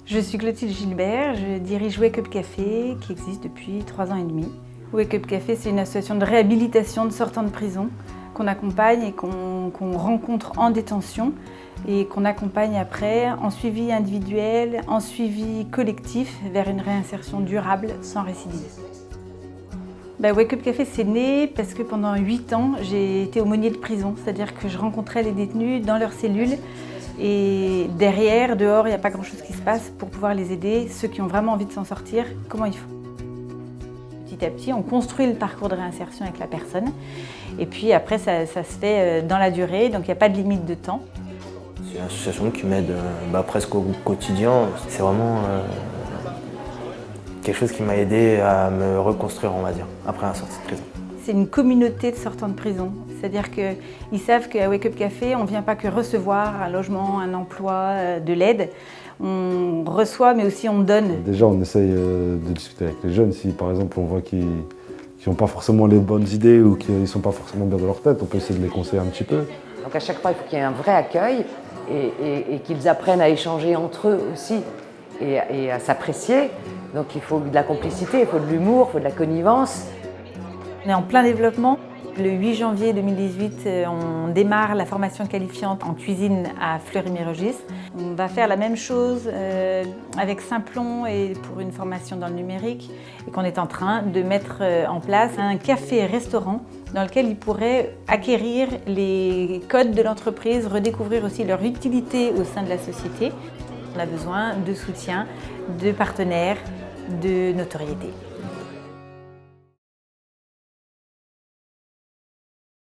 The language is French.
Je suis Clotilde Gilbert, je dirige Wake Up Café qui existe depuis 3 ans et demi. Wake Up Café, c'est une association de réhabilitation de sortants de prison qu'on accompagne et qu'on rencontre en détention et qu'on accompagne après en suivi individuel, en suivi collectif vers une réinsertion durable sans récidive. Wake Up Café, c'est né parce que pendant 8 ans, j'ai été aumônier de prison, c'est-à-dire que je rencontrais les détenus dans leurs cellules et derrière, dehors, il n'y a pas grand-chose qui se passe pour pouvoir les aider, ceux qui ont vraiment envie de s'en sortir, comment il faut. Petit à petit, on construit le parcours de réinsertion avec la personne et puis après, ça se fait dans la durée, donc il n'y a pas de limite de temps. C'est une association qui m'aide presque au quotidien. C'est vraiment quelque chose qui m'a aidé à me reconstruire, on va dire, après la sortie de prison. C'est une communauté de sortants de prison, c'est-à-dire qu'ils savent qu'à Wake Up Café, on ne vient pas que recevoir un logement, un emploi, de l'aide. On reçoit, mais aussi on donne. Déjà, on essaye de discuter avec les jeunes. Si par exemple on voit qu'ils n'ont pas forcément les bonnes idées ou qu'ils ne sont pas forcément bien dans leur tête, on peut essayer de les conseiller un petit peu. Donc à chaque fois, il faut qu'il y ait un vrai accueil et qu'ils apprennent à échanger entre eux aussi et à s'apprécier. Donc il faut de la complicité, il faut de l'humour, il faut de la connivence. On est en plein développement. Le 8 janvier 2018, on démarre la formation qualifiante en cuisine à Fleury-Mérogis. On va faire la même chose avec Simplon et pour une formation dans le numérique et qu'on est en train de mettre en place un café-restaurant dans lequel ils pourraient acquérir les codes de l'entreprise, redécouvrir aussi leur utilité au sein de la société. On a besoin de soutien, de partenaires, de notoriété.